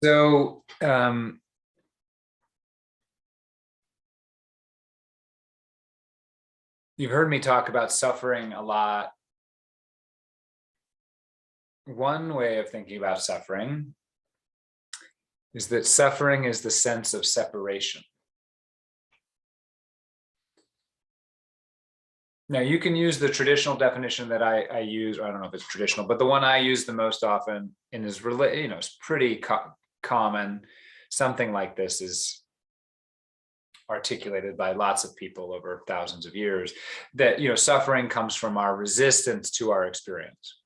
So you've heard me talk about suffering a lot. One way of thinking about suffering is that suffering is the sense of separation. Now, you can use the traditional definition that I use. I don't know if it's traditional, but the one I use the most often and is it's pretty common. Something like this is articulated by lots of people over thousands of years, that suffering comes from our resistance to our experience.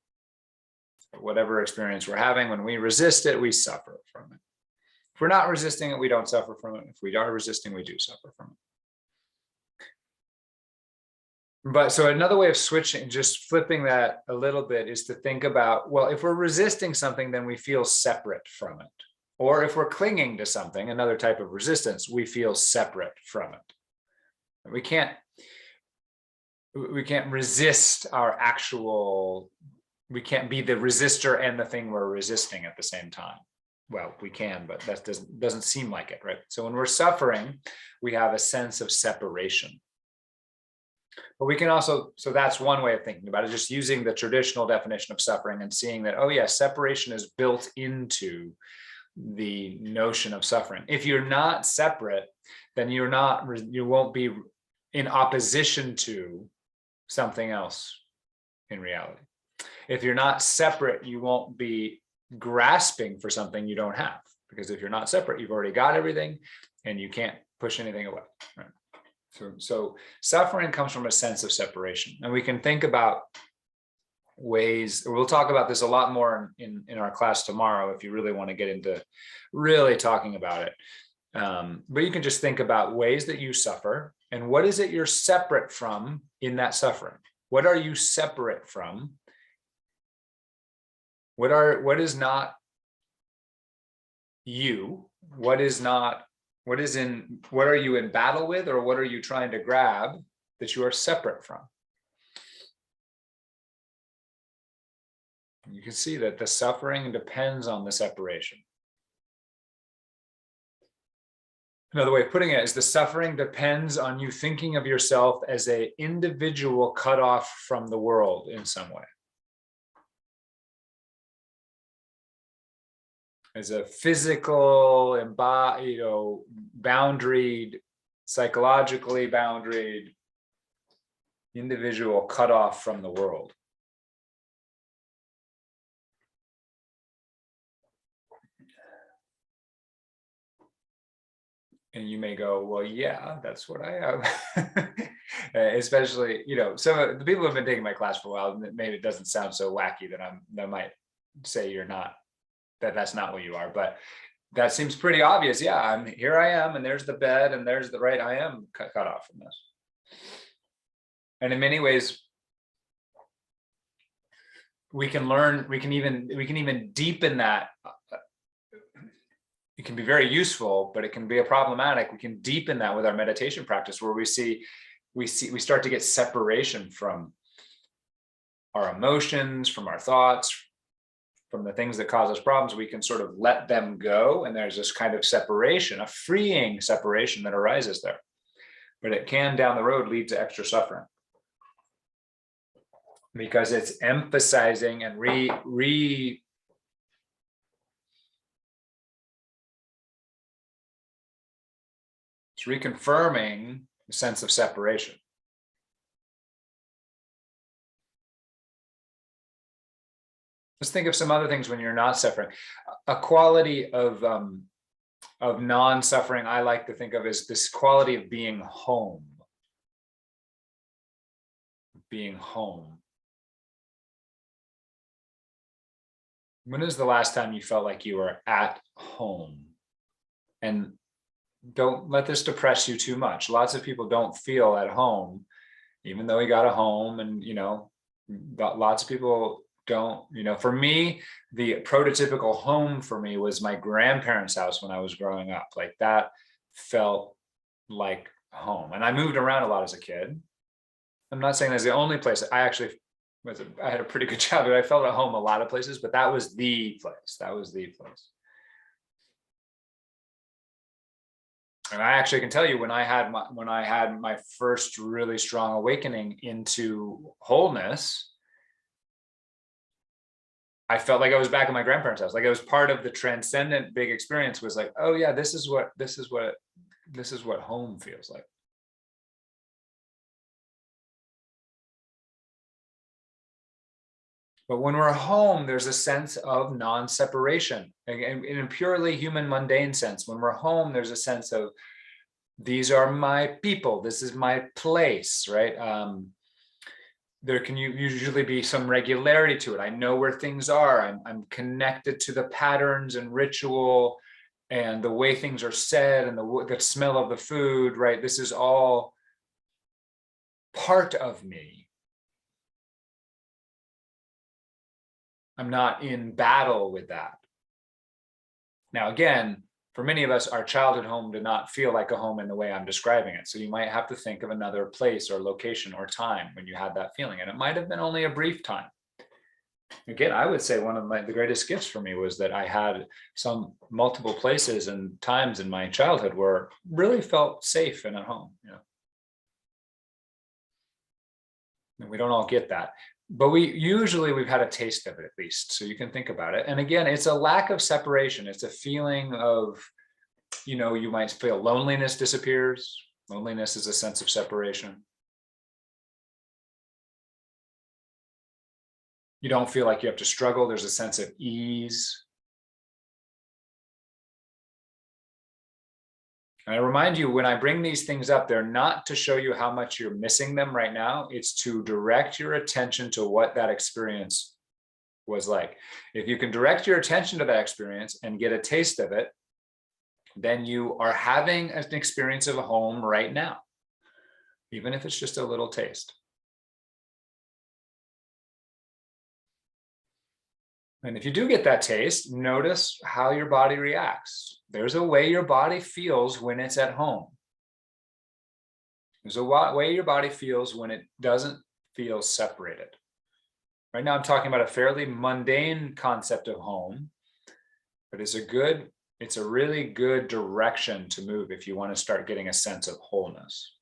Whatever experience we're having, when we resist it, we suffer from it. If we're not resisting it, we don't suffer from it. If we are resisting, we do suffer from it. But so another way of switching, just flipping that a little bit, is to think about, well, if we're resisting something, then we feel separate from it. Or if we're clinging to something, another type of resistance, we feel separate from it. We can't resist our actual, we can't be the resistor and the thing we're resisting at the same time. Well, we can, but that doesn't seem like it, right? So when we're suffering, we have a sense of separation. But we can also, so that's one way of thinking about it, just using the traditional definition of suffering and seeing that, oh yeah, separation is built into the notion of suffering. If you're not separate, then you won't be in opposition to something else in reality. If you're not separate, you won't be grasping for something you don't have, because if you're not separate, you've already got everything and you can't push anything away, right? So suffering comes from a sense of separation, and we can think about ways. We'll talk about this a lot more in our class tomorrow if you really want to get into really talking about it. But you can just think about ways that you suffer and what is it you're separate from in that suffering. What are you separate from? What is not you? What are you in battle with, or what are you trying to grab that you are separate from? You can see that the suffering depends on the separation. Another way of putting it is the suffering depends on you thinking of yourself as an individual cut off from the world in some way. As a physical, boundaried, psychologically boundaried individual cut off from the world. And you may go, well, yeah, that's what I have. Especially, some of the people who have been taking my class for a while, maybe it doesn't sound so wacky that I might say you're not, that's not what you are, but that seems pretty obvious. Yeah, here I am, and there's the bed, and there's the right, I am cut off from this. And in many ways, we can even deepen that. It can be very useful, but it can be problematic. We can deepen that with our meditation practice, where we start to get separation from our emotions, from our thoughts, from the things that cause us problems. We can sort of let them go, and there's this kind of separation, a freeing separation that arises there. But it can down the road lead to extra suffering, because it's emphasizing and it's reconfirming the sense of separation. Let's think of some other things when you're not suffering. A quality of non-suffering I like to think of as this quality of being home. Being home. When is the last time you felt like you were at home? And don't let this depress you too much. Lots of people don't feel at home, even though we got a home, and lots of people don't. For me, the prototypical home for me was my grandparents' house when I was growing up. Like, that felt like home. And I moved around a lot as a kid. I'm not saying that's the only place. I had a pretty good childhood. I felt at home a lot of places, but that was the place. And I actually can tell you, when I had my first really strong awakening into wholeness, I felt like I was back in my grandparents' house. Like it was part of the transcendent big experience, was like, oh yeah, this is what home feels like. But when we're home, there's a sense of non-separation. In a purely human, mundane sense, when we're home, there's a sense of, these are my people, this is my place, right? There can usually be some regularity to it. I know where things are. I'm connected to the patterns and ritual and the way things are said and the smell of the food, right? This is all part of me. I'm not in battle with that. Now, again, for many of us, our childhood home did not feel like a home in the way I'm describing it. So you might have to think of another place or location or time when you had that feeling. And it might have been only a brief time. Again, I would say one of the greatest gifts for me was that I had some multiple places and times in my childhood where really felt safe and at home. And we don't all get that. But we've had a taste of it, at least, so you can think about it. And again, it's a lack of separation. It's a feeling of, you might feel loneliness disappears. Loneliness is a sense of separation. You don't feel like you have to struggle. There's a sense of ease. And I remind you, when I bring these things up, they're not to show you how much you're missing them right now. It's to direct your attention to what that experience was like. If you can direct your attention to that experience and get a taste of it, then you are having an experience of a home right now, even if it's just a little taste. And if you do get that taste, notice how your body reacts. There's a way your body feels when it's at home. There's a way your body feels when it doesn't feel separated. Right now, I'm talking about a fairly mundane concept of home, but it's a really good direction to move if you want to start getting a sense of wholeness.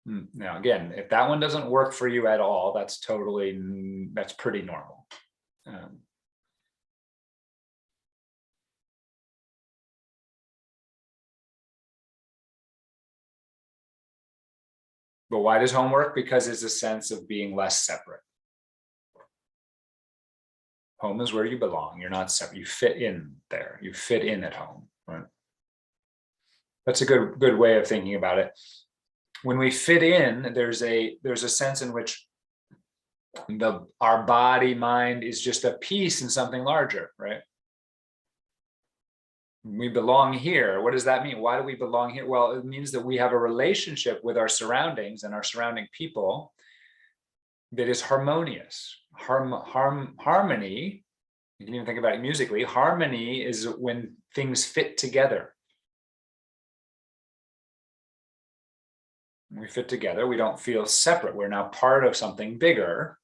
Now, again, if that one doesn't work for you at all, that's pretty normal. But why does home work? Because it's a sense of being less separate. Home is where you belong. You're not separate. You fit in there. You fit in at home, right? That's a good way of thinking about it. When we fit in, there's a sense in which our body, mind is just a piece in something larger, right? We belong here. What does that mean? Why do we belong here? Well, it means that we have a relationship with our surroundings and our surrounding people that is harmonious. Harmony, you can even think about it musically. Harmony is when things fit together. When we fit together, we don't feel separate. We're now part of something bigger.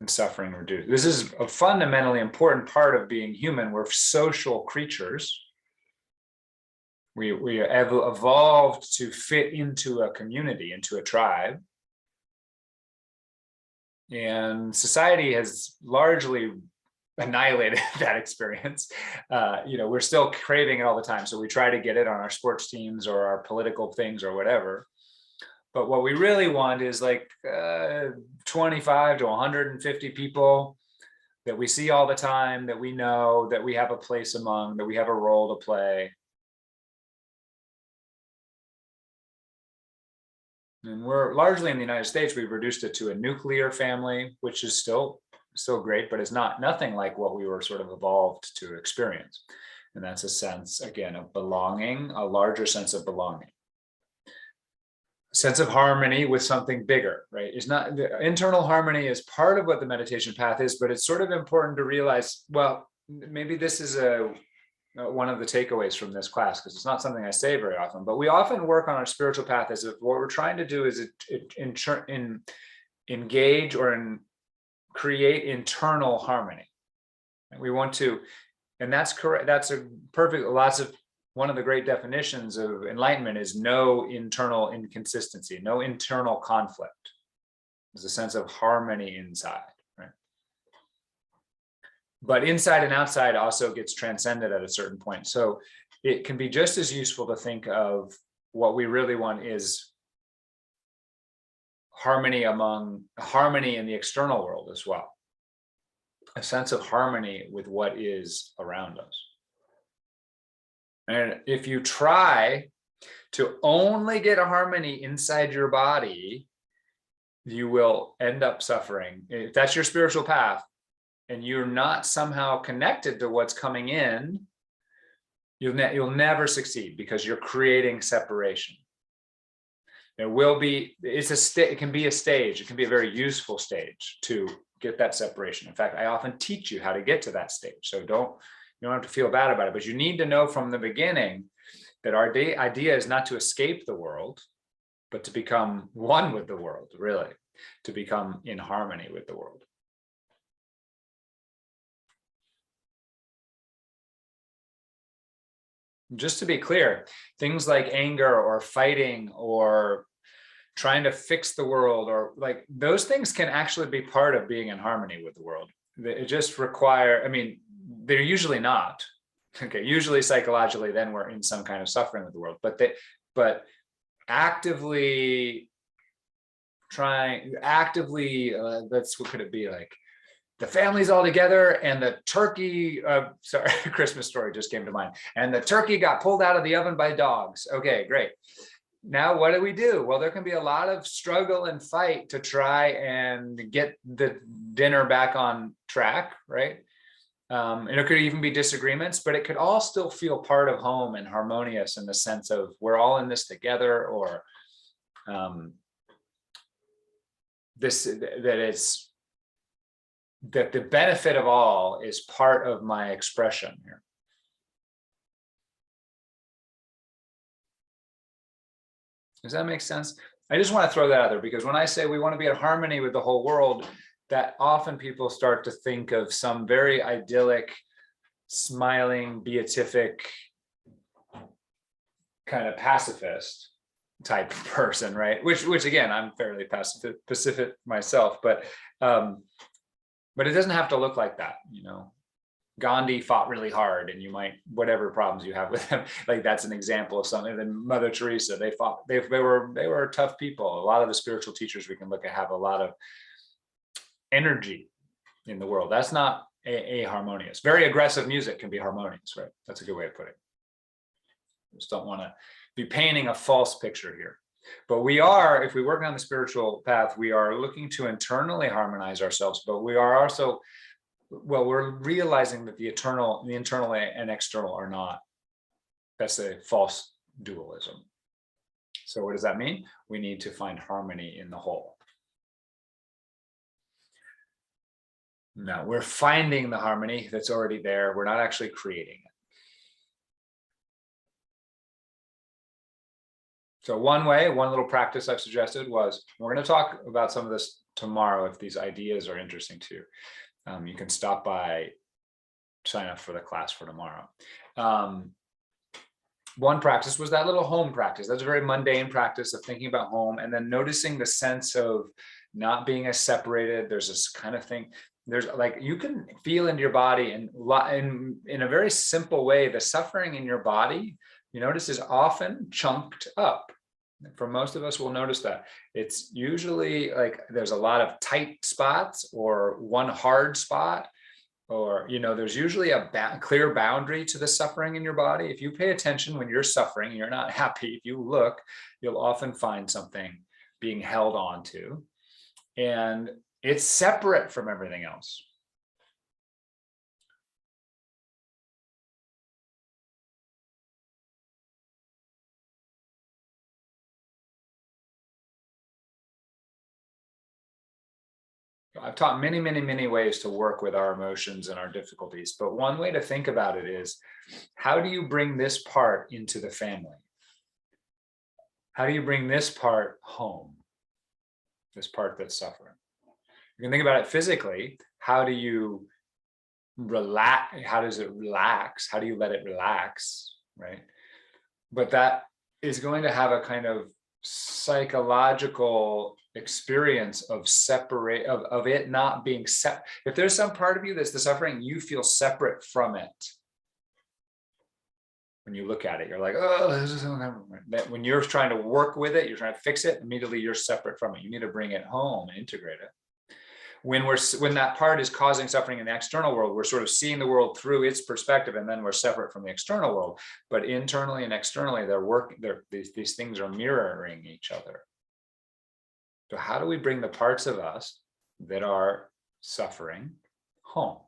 And suffering reduced. This is a fundamentally important part of being human. We're social creatures. We have evolved to fit into a community, into a tribe. And society has largely annihilated that experience. We're still craving it all the time. So we try to get it on our sports teams or our political things or whatever. But what we really want is like 25 to 150 people that we see all the time, that we know, that we have a place among, that we have a role to play. And we're largely in the United States, we've reduced it to a nuclear family, which is still great, but it's nothing like what we were sort of evolved to experience. And that's a sense, again, of belonging, a larger sense of belonging. Sense of harmony with something bigger, right? It's not, the internal harmony is part of what the meditation path is, but it's sort of important to realize, well, maybe this is one of the takeaways from this class, because it's not something I say very often, but we often work on our spiritual path as if what we're trying to do is engage or create internal harmony. And we want to And that's correct. That's a perfect, one of the great definitions of enlightenment is no internal inconsistency, no internal conflict. There's a sense of harmony inside, right? But inside and outside also gets transcended at a certain point. So it can be just as useful to think of what we really want is harmony in the external world as well. A sense of harmony with what is around us. And if you try to only get a harmony inside your body, you will end up suffering. If that's your spiritual path and you're not somehow connected to what's coming in, you'll never succeed because you're creating separation. There will be, it can be a stage, it can be a very useful stage to get that separation. In fact, I often teach you how to get to that stage. So you don't have to feel bad about it, but you need to know from the beginning that our idea is not to escape the world, but to become one with the world, really, to become in harmony with the world. Just to be clear, things like anger or fighting or trying to fix the world, or like those things can actually be part of being in harmony with the world. It just require, I mean, they're usually not. Okay, usually psychologically, then we're in some kind of suffering with the world. But actively that's what could it be like? The family's all together and the turkey, sorry, Christmas story just came to mind. And the turkey got pulled out of the oven by dogs. Okay, great. Now, what do? Well, there can be a lot of struggle and fight to try and get the dinner back on track, right? And it could even be disagreements, but it could all still feel part of home and harmonious in the sense of we're all in this together, or that the benefit of all is part of my expression here. Does that make sense? I just want to throw that out there because when I say we want to be in harmony with the whole world, that often people start to think of some very idyllic, smiling, beatific, kind of pacifist type of person, right? Which again, I'm fairly pacifist myself, but it doesn't have to look like that, you know. Gandhi fought really hard, and you might, whatever problems you have with him, like that's an example of something. Then Mother Teresa, they were tough people. A lot of the spiritual teachers we can look at have a lot of energy in the world. That's not a harmonious. Very aggressive music can be harmonious, right? That's a good way of putting it. Just don't want to be painting a false picture here. But we are, if we work on the spiritual path, we are looking to internally harmonize ourselves, but we are also, well, we're realizing that the internal and external are not. That's a false dualism. So what does that mean? We need to find harmony in the whole. No, we're finding the harmony that's already there. We're not actually creating it. So one little practice I've suggested was, we're going to talk about some of this tomorrow if these ideas are interesting to you. You can stop by, sign up for the class for tomorrow. One practice was that little home practice. That's a very mundane practice of thinking about home and then noticing the sense of not being as separated. There's this kind of thing. There's like, you can feel into your body and in a very simple way, the suffering in your body, you notice, is often chunked up. For most of us, we'll notice that. It's usually like there's a lot of tight spots or one hard spot, or, you know, there's usually a clear boundary to the suffering in your body. If you pay attention when you're suffering, you're not happy, if you look, you'll often find something being held on to, and it's separate from everything else. I've taught many, many, many ways to work with our emotions and our difficulties, but one way to think about it is, how do you bring this part into the family? How do you bring this part home? This part that's suffering. You can think about it physically. How do you relax? How does it relax? How do you let it relax, right? But that is going to have a kind of psychological experience of separate, of it not being set. If there's some part of you that's the suffering, you feel separate from it. When you look at it, you're like, oh, this is that. When you're trying to work with it, you're trying to fix it, immediately you're separate from it. You need to bring it home and integrate it. When that part is causing suffering in the external world, we're sort of seeing the world through its perspective, and then we're separate from the external world. But internally and externally, these things are mirroring each other. So how do we bring the parts of us that are suffering home?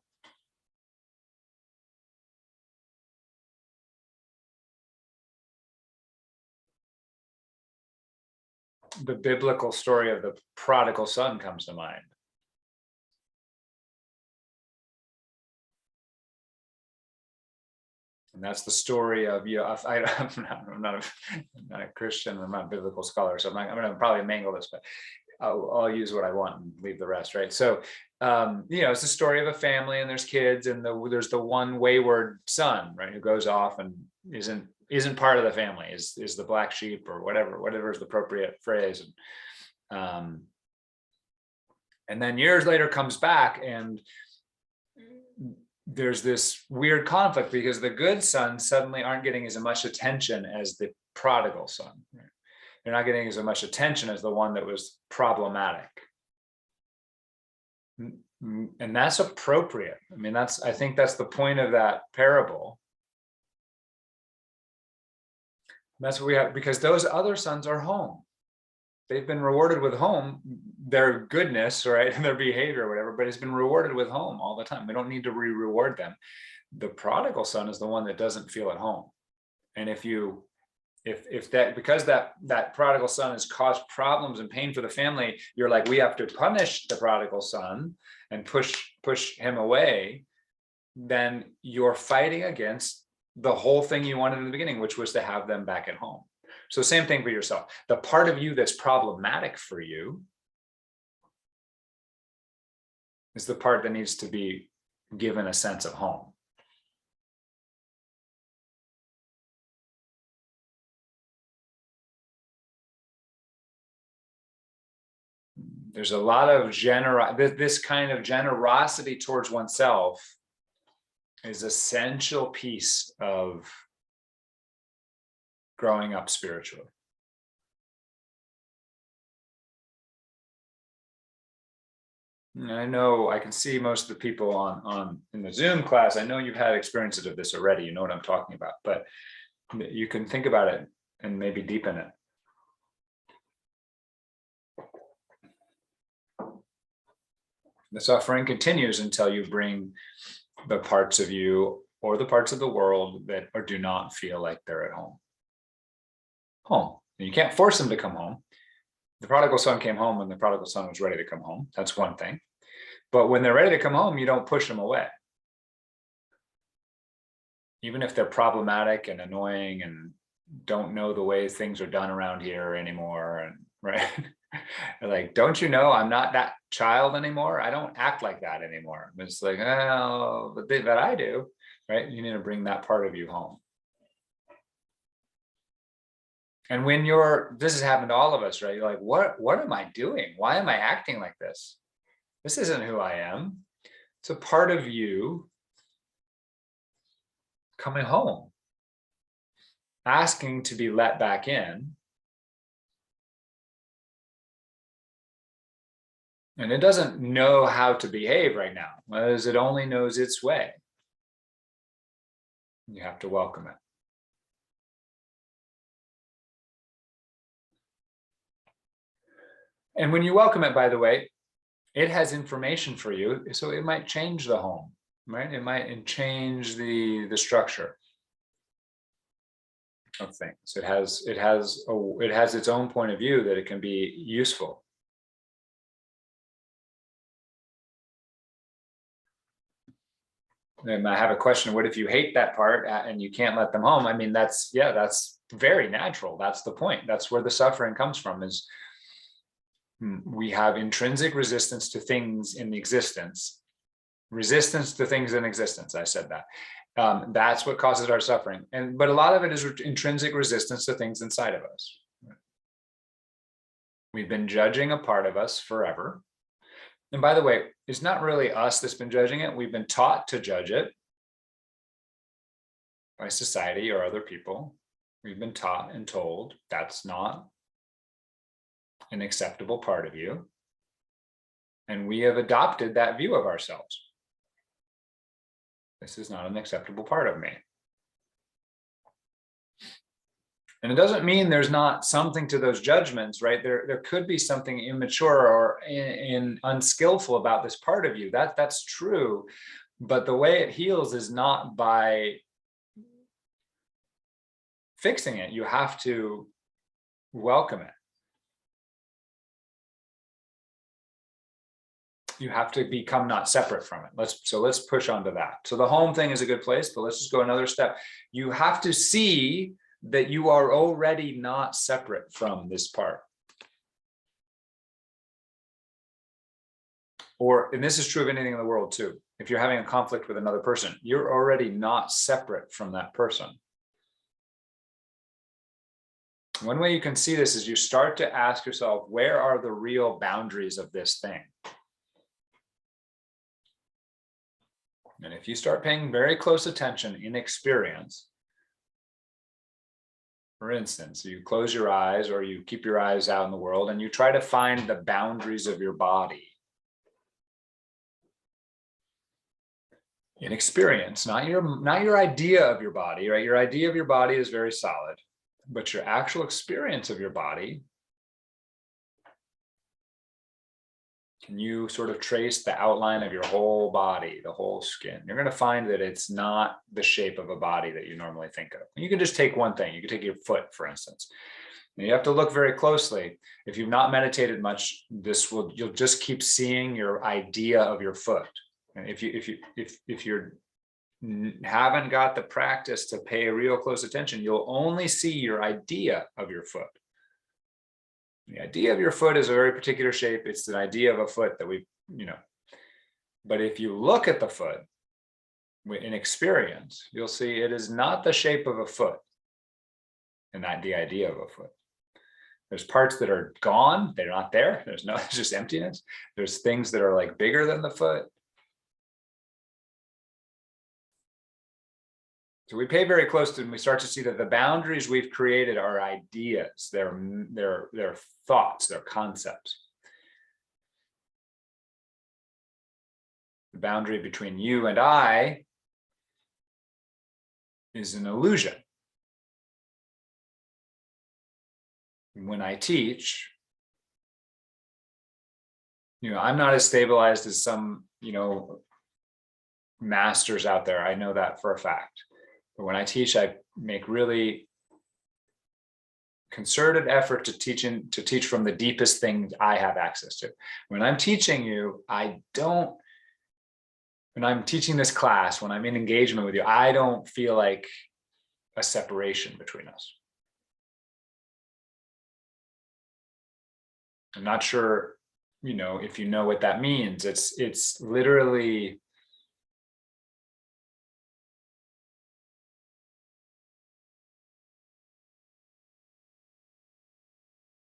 The biblical story of the prodigal son comes to mind. And that's the story of, I'm not a Christian, I'm not a biblical scholar, so I'm going to probably mangle this, but I'll use what I want and leave the rest, right? So, it's the story of a family, and there's kids, and there's the one wayward son, right, who goes off and isn't part of the family, is the black sheep, or whatever is the appropriate phrase. And then years later comes back, and there's this weird conflict because the good sons suddenly aren't getting as much attention as the prodigal son. Right? They're not getting as much attention as the one that was problematic. And that's appropriate. I mean, I think that's the point of that parable. That's what we have, because those other sons are home. They've been rewarded with home, their goodness, right, and their behavior or whatever, but it's been rewarded with home all the time. We don't need to re-reward them. The prodigal son is the one that doesn't feel at home. And because that prodigal son has caused problems and pain for the family, you're like, we have to punish the prodigal son and push him away, then you're fighting against the whole thing you wanted in the beginning, which was to have them back at home. So same thing for yourself. The part of you that's problematic for you is the part that needs to be given a sense of home. There's a lot of this kind of generosity towards oneself is an essential piece of growing up spiritually. And I know I can see most of the people in the Zoom class. I know you've had experiences of this already. You know what I'm talking about, but you can think about it and maybe deepen it. The suffering continues until you bring the parts of you or the parts of the world that do not feel like they're at home. And you can't force them to come home. The prodigal son came home when the prodigal son was ready to come home. That's one thing. But when they're ready to come home, you don't push them away. Even if they're problematic and annoying and don't know the way things are done around here anymore, and right? Like, don't you know I'm not that child anymore? I don't act like that anymore. It's like, oh, but I do, right? You need to bring that part of you home. And when this has happened to all of us, right? You're like, what am I doing? Why am I acting like this? This isn't who I am. It's a part of you coming home, asking to be let back in. And it doesn't know how to behave right now, as it only knows its way. You have to welcome it. And when you welcome it, by the way, it has information for you, so it might change the home, right? It might change the structure of things. It has its own point of view that it can be useful. And I have a question. What if you hate that part and you can't let them home? I mean, that's very natural. That's the point. That's where the suffering comes from, is we have intrinsic resistance to things in existence, resistance to things in existence. I said that. That's what causes our suffering. But a lot of it is intrinsic resistance to things inside of us. We've been judging a part of us forever. And by the way, it's not really us that's been judging it. We've been taught to judge it by society or other people. We've been taught and told that's not an acceptable part of you. And we have adopted that view of ourselves. This is not an acceptable part of me. And it doesn't mean there's not something to those judgments, right? There could be something immature or unskillful about this part of you. That's true. But the way it heals is not by fixing it. You have to welcome it. You have to become not separate from it. Let's push on to that. So the home thing is a good place, but let's just go another step. You have to see that you are already not separate from this part. And this is true of anything in the world too. If you're having a conflict with another person, you're already not separate from that person. One way you can see this is you start to ask yourself, where are the real boundaries of this thing? And if you start paying very close attention in experience, for instance, you close your eyes or you keep your eyes out in the world and you try to find the boundaries of your body. In experience, not your idea of your body, right? Your idea of your body is very solid, but your actual experience of your body, can you sort of trace the outline of your whole body, the whole skin? You're going to find that it's not the shape of a body that you normally think of. You can just take one thing. You can take your foot, for instance. And you have to look very closely. If you've not meditated much, you'll just keep seeing your idea of your foot. And if you haven't got the practice to pay real close attention, you'll only see your idea of your foot. The idea of your foot is a very particular shape. It's an idea of a foot that but if you look at the foot in experience, you'll see it is not the shape of a foot and not the idea of a foot. There's parts that are gone. They're not there. It's just emptiness. There's things that are like bigger than the foot. So we pay very close to, and we start to see that the boundaries we've created are ideas. They're thoughts, they're concepts. The boundary between you and I is an illusion. When I teach, I'm not as stabilized as some, masters out there. I know that for a fact. But when I teach, I make really concerted effort to teach from the deepest things I have access to. When I'm teaching you, when I'm teaching this class, when I'm in engagement with you, I don't feel like a separation between us. I'm not sure, if you know what that means. It's literally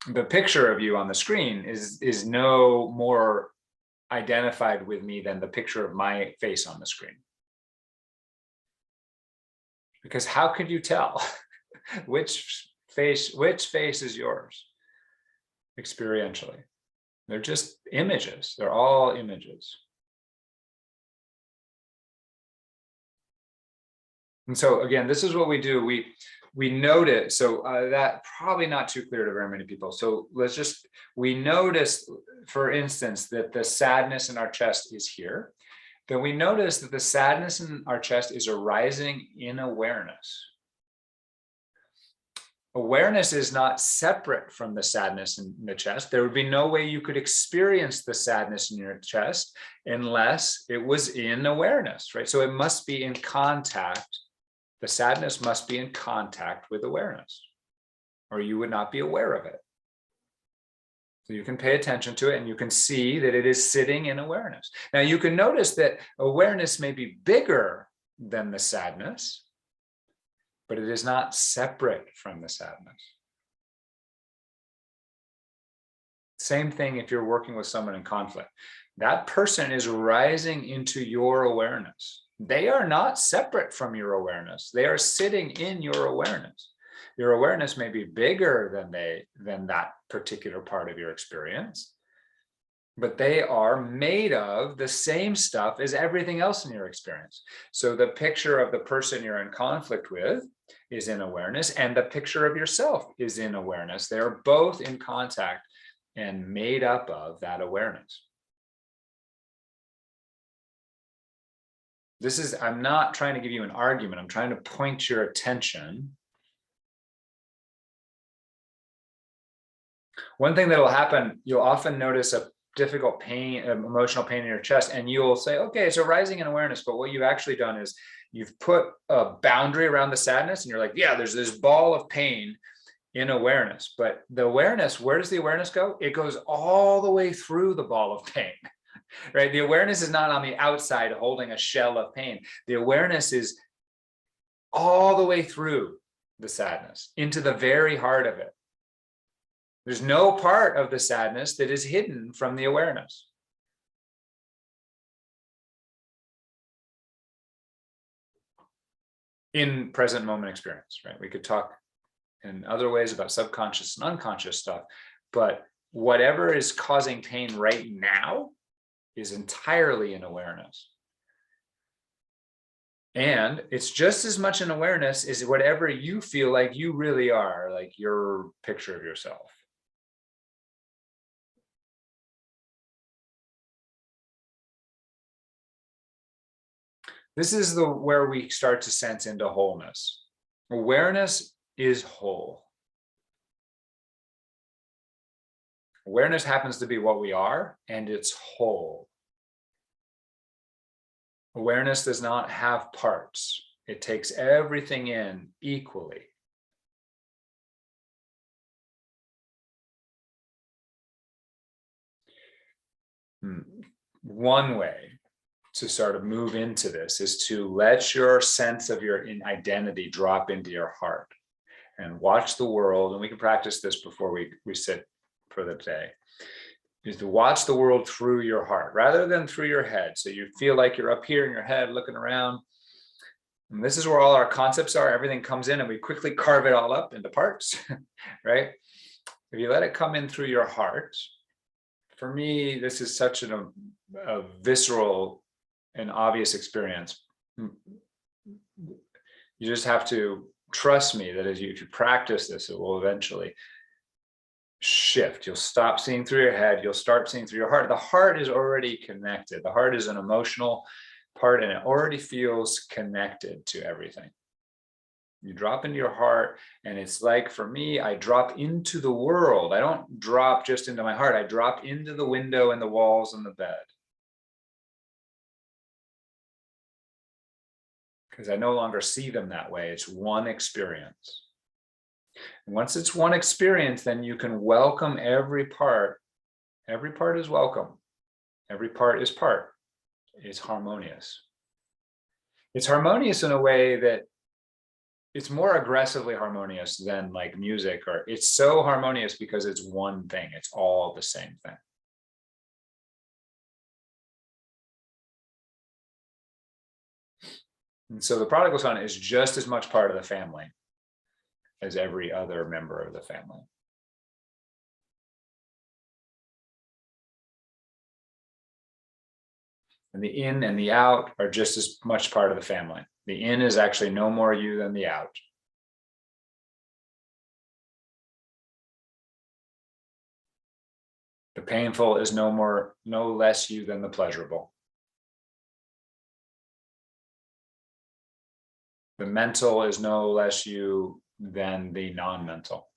the picture of you on the screen is no more identified with me than the picture of my face on the screen. Because how could you tell which face is yours experientially? They're just images. They're all images. And so again, this is what we do. We notice, so that probably not too clear to very many people. So we notice, for instance, that the sadness in our chest is here. Then we notice that the sadness in our chest is arising in awareness. Awareness is not separate from the sadness in the chest. There would be no way you could experience the sadness in your chest unless it was in awareness, right? So it must be in contact. The sadness must be in contact with awareness, or you would not be aware of it. So you can pay attention to it and you can see that it is sitting in awareness. Now you can notice that awareness may be bigger than the sadness, but it is not separate from the sadness. Same thing if you're working with someone in conflict. That person is rising into your awareness. They are not separate from your awareness. They are sitting in your awareness. Your awareness may be bigger than that particular part of your experience, but they are made of the same stuff as everything else in your experience. So the picture of the person you're in conflict with is in awareness, and the picture of yourself is in awareness. They're both in contact and made up of that awareness. I'm not trying to give you an argument. I'm trying to point your attention. One thing that will happen, you'll often notice a difficult pain, emotional pain in your chest, and you'll say, okay, it's arising in awareness. But what you've actually done is you've put a boundary around the sadness, and you're like, yeah, there's this ball of pain in awareness. But the awareness, where does the awareness go? It goes all the way through the ball of pain, right? The awareness is not on the outside holding a shell of pain. The awareness is all the way through the sadness into the very heart of it. There's no part of the sadness that is hidden from the awareness. In present moment experience, right? We could talk in other ways about subconscious and unconscious stuff, but whatever is causing pain right now is entirely in awareness. And it's just as much an awareness as whatever you feel like you really are, like your picture of yourself. This is where we start to sense into wholeness. Awareness is whole. Awareness happens to be what we are, and it's whole. Awareness does not have parts. It takes everything in equally. One way to sort of move into this is to let your sense of your identity drop into your heart and watch the world. And we can practice this before we sit for the day, is to watch the world through your heart rather than through your head. So you feel like you're up here in your head looking around. And this is where all our concepts are. Everything comes in and we quickly carve it all up into parts, right? If you let it come in through your heart, for me, this is such a visceral and obvious experience. You just have to trust me that if you practice this, it will eventually shift. You'll stop seeing through your head. You'll start seeing through your heart. The heart is already connected. The heart is an emotional part, and it already feels connected to everything. You drop into your heart, and it's like, for me, I drop into the world. I don't drop just into my heart. I drop into the window and the walls and the bed. Because I no longer see them that way. It's one experience. And once it's one experience, then you can welcome every part. Every part is welcome. Every part is part. It's harmonious. It's harmonious in a way that it's more aggressively harmonious than like music, or it's so harmonious because it's one thing. It's all the same thing. And so the prodigal son is just as much part of the family as every other member of the family. And the in and the out are just as much part of the family. The in is actually no more you than the out. The painful is no less you than the pleasurable. The mental is no less you than the non-mental.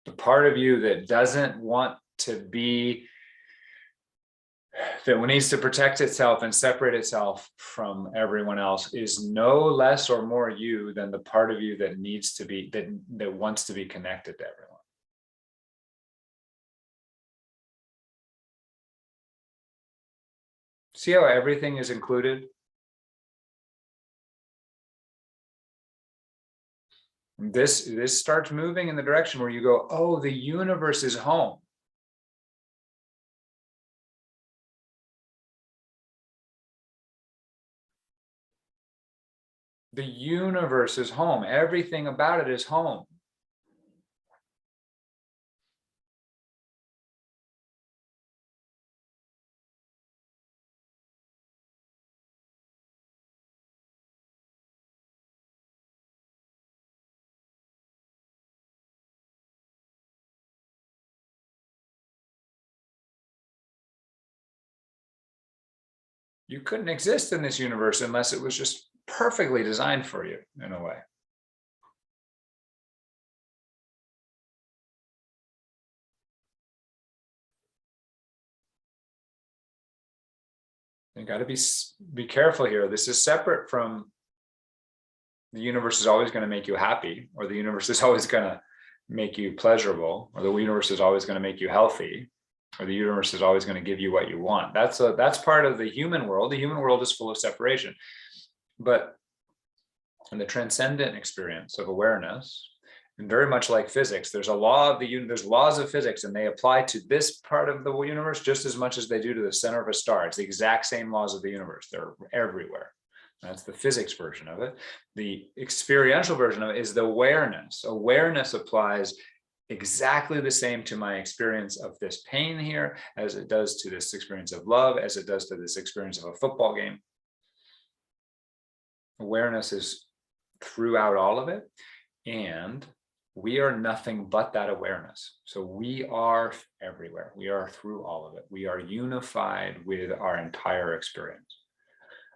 The part of you that doesn't want to be that needs to protect itself and separate itself from everyone else is no less or more you than the part of you that needs to be, that wants to be connected to everyone. See how everything is included? This starts moving in the direction where you go, oh, the universe is home. The universe is home. Everything about it is home. You couldn't exist in this universe unless it was just perfectly designed for you in a way. You got to be careful here. This is separate from the universe is always going to make you happy, or the universe is always going to make you pleasurable, or the universe is always going to make you healthy, or the universe is always going to give you what you want. That's part of the human world. The human world is full of separation. But in the transcendent experience of awareness, and very much like physics, there's laws of physics, and they apply to this part of the universe just as much as they do to the center of a star. It's the exact same laws of the universe. They're everywhere. That's the physics version of it. The experiential version of it is the awareness. Awareness applies exactly the same to my experience of this pain here as it does to this experience of love, as it does to this experience of a football game. Awareness is throughout all of it, and we are nothing but that awareness. So we are everywhere. We are through all of it. We are unified with our entire experience.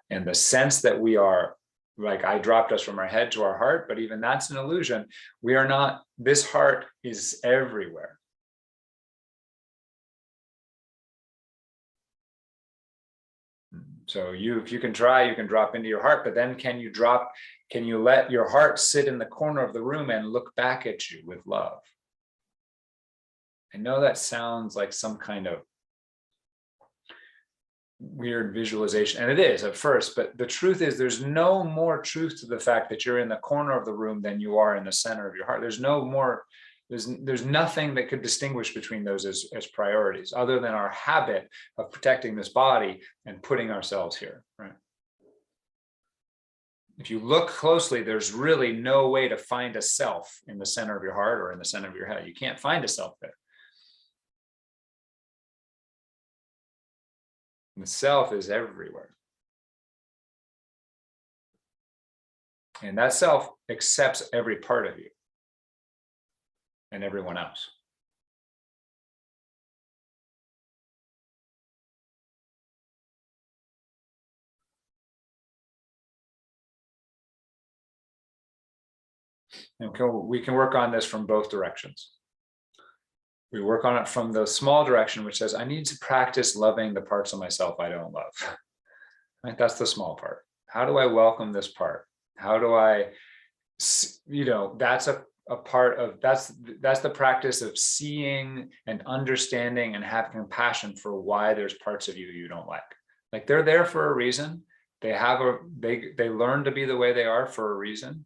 And the sense that we are, like I dropped us from our head to our heart, but even that's an illusion. We are not, this heart is everywhere. So if you can try, you can drop into your heart, but then can you let your heart sit in the corner of the room and look back at you with love? I know that sounds like some kind of weird visualization, and it is at first, but the truth is there's no more truth to the fact that you're in the corner of the room than you are in the center of your heart. There's no more, there's nothing that could distinguish between those as priorities other than our habit of protecting this body and putting ourselves here, right? If you look closely, there's really no way to find a self in the center of your heart or in the center of your head. You can't find a self there. The self is everywhere. And that self accepts every part of you and everyone else. And we can work on this from both directions. We work on it from the small direction, which says, I need to practice loving the parts of myself I don't love. Right? That's the small part. How do I welcome this part? How do I, that's a part of, that's the practice of seeing and understanding and having compassion for why there's parts of you you don't like. Like they're there for a reason. They learn to be the way they are for a reason.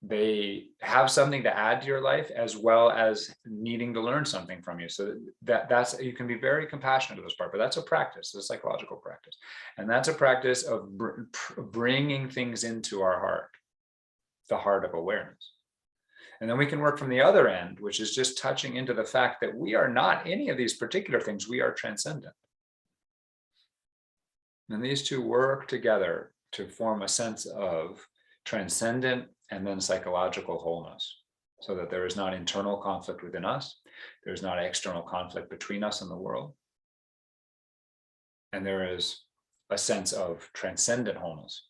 They have something to add to your life as well as needing to learn something from you. So that's, you can be very compassionate to this part, but that's a practice, a psychological practice. And that's a practice of bringing things into our heart, the heart of awareness. And then we can work from the other end, which is just touching into the fact that we are not any of these particular things. We are transcendent. And these two work together to form a sense of transcendent and then psychological wholeness, so that there is not internal conflict within us, there's not external conflict between us and the world, and there is a sense of transcendent wholeness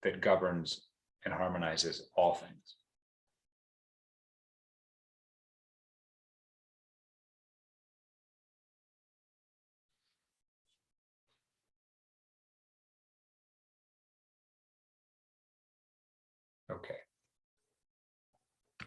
that governs and harmonizes all things.